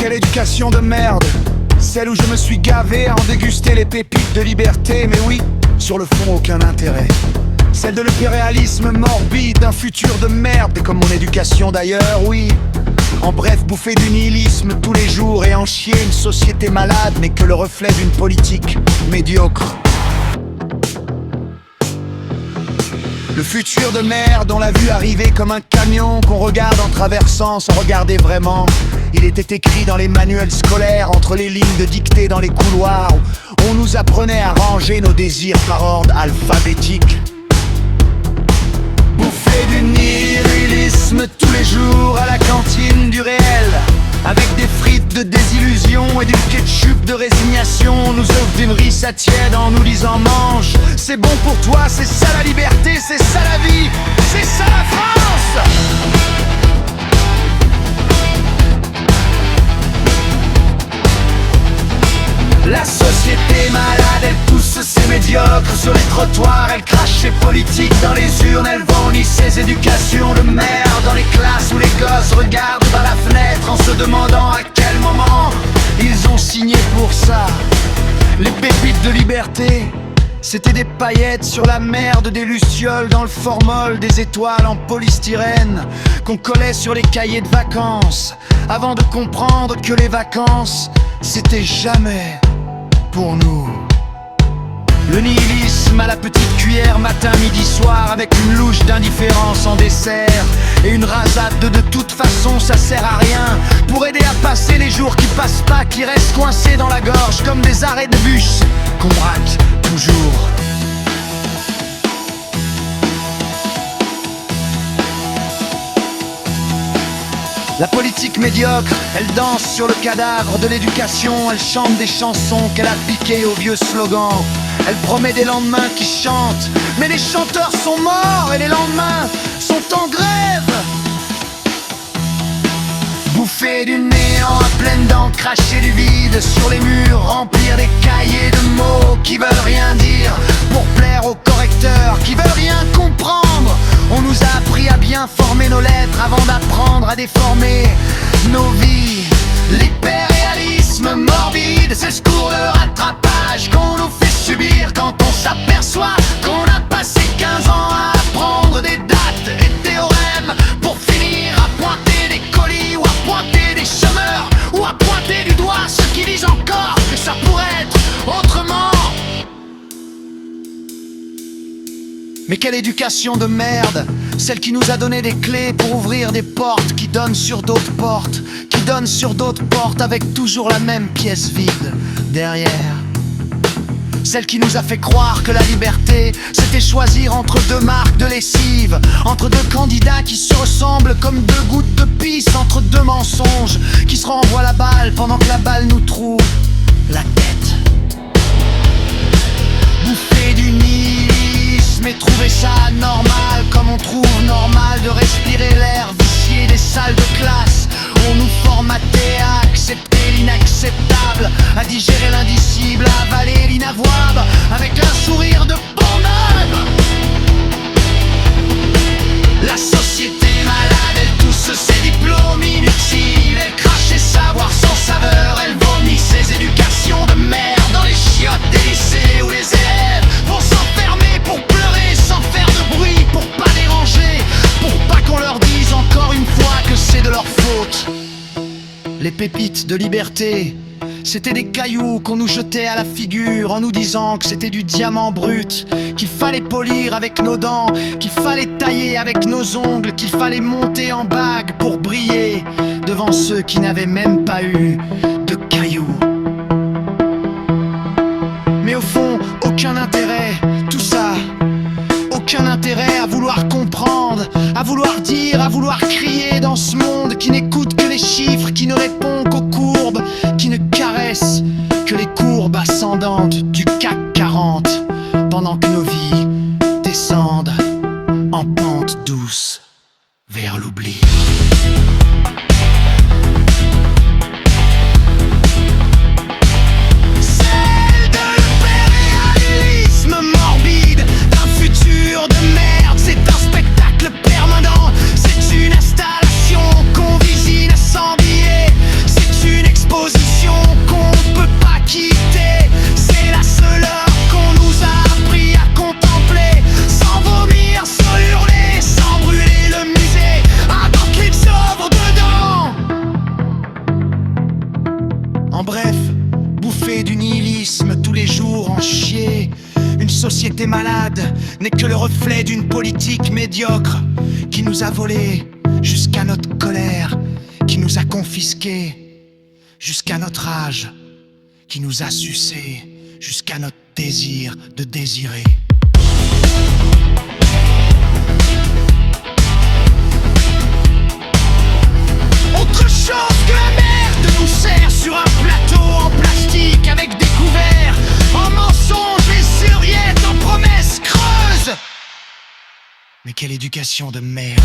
quelle éducation de merde, celle où je me suis gavé à en déguster les pépites de liberté. Mais oui, sur le fond aucun intérêt. Celle de l'impérialisme morbide, d'un futur de merde, comme mon éducation d'ailleurs, oui. En bref, bouffer du nihilisme tous les jours et en chier une société malade n'est que le reflet d'une politique médiocre. Le futur de merde, on l'a vu arriver comme un camion qu'on regarde en traversant sans regarder vraiment. Il était écrit dans les manuels scolaires, entre les lignes de dictée dans les couloirs, où on nous apprenait à ranger nos désirs par ordre alphabétique. Bouffer du nihilisme tous les jours à la cantine du réel, avec des frites de désillusion et du ketchup de résignation. On nous offre d'une rissa tiède en nous disant mange, c'est bon pour toi, c'est ça la liberté, c'est ça la vie, c'est ça la France. La société malade, elle pousse ses médiocres sur les trottoirs, elle crache ses politiques dans les urnes, elle vomit ses éducations de merde dans les classes où les gosses regardent par la fenêtre en se demandant à quel moment ils ont signé pour ça. Les pépites de liberté, c'était des paillettes sur la merde, des lucioles dans le formol, des étoiles en polystyrène qu'on collait sur les cahiers de vacances, avant de comprendre que les vacances, c'était jamais pour nous. Le nihilisme à la petite cuillère, matin, midi, soir, avec une louche d'indifférence en dessert et une rasade de toute façon ça sert à rien, pour aider à passer les jours qui passent pas, qui restent coincés dans la gorge comme des arrêts de bus qu'on braque toujours. La politique médiocre, elle danse sur le cadavre de l'éducation, elle chante des chansons qu'elle a piquées aux vieux slogans. Elle promet des lendemains qui chantent, mais les chanteurs sont morts et les lendemains sont en grève. Bouffer du néant à pleines dents, cracher du vide sur les murs, remplir des cahiers de mots qui veulent rien dire, pour plaire aux correcteurs qui veulent rien comprendre. On nous a appris à bien former nos lettres avant d'apprendre à déformer nos vies. L'impérialisme morbide, c'est ce cours de rattrapage qu'on nous fait subir quand on s'aperçoit qu'on a passé 15 ans à apprendre des dates et théorèmes pour finir à pointer des colis ou à pointer des chômeurs ou à pointer du doigt ceux qui disent encore que ça pourrait être autrement. Mais quelle éducation de merde, celle qui nous a donné des clés pour ouvrir des portes qui donnent sur d'autres portes, qui donnent sur d'autres portes avec toujours la même pièce vide derrière. Celle qui nous a fait croire que la liberté, c'était choisir entre deux marques de lessive, entre deux candidats qui se ressemblent comme deux gouttes de pisse, entre deux mensonges qui se renvoient la balle pendant que la balle nous trouve la tête. Bouffer du nihilisme et trouver ça normal, comme on trouve normal de respirer l'air vicié des salles de classe. On nous formatait à accepter l'inacceptable, à digérer l'indicible, à avaler l'inavouable avec un sourire de bonhomme. La société malade, elle tousse ses diplômes inutiles, elle crache ses savoirs sans saveur, elle vomit ses éducations de merde dans les chiottes des lycées où les élèves vont s'enfermer pour pleurer sans faire de bruit, pour pas déranger, pour pas qu'on leur dise encore une fois que c'est de leur faute. Les pépites de liberté, c'était des cailloux qu'on nous jetait à la figure en nous disant que c'était du diamant brut, qu'il fallait polir avec nos dents, qu'il fallait tailler avec nos ongles, qu'il fallait monter en bague pour briller devant ceux qui n'avaient même pas eu de cailloux. Mais au fond, aucun intérêt, tout ça, aucun intérêt à vouloir comprendre, à vouloir dire, à vouloir crier dans ce monde qui n'écoute que les chiffres, qui ne répond qu'aux courbes, qui ne caresse que les courbes ascendantes du CAC 40, pendant que nos vies descendent en pente douce vers l'oubli. Celle de l'impérialisme morbide, d'un futur de merde, c'est un spectacle permanent, c'est une installation qu'on visite sans billet, c'est une société malade n'est que le reflet d'une politique médiocre qui nous a volé jusqu'à notre colère, qui nous a confisqués jusqu'à notre âge, qui nous a sucés jusqu'à notre désir de désirer. Autre chose que la merde nous sert sur un plateau en plastique avec des couverts, en mensonges et suriettes, en promesses creuses. Mais quelle éducation de merde!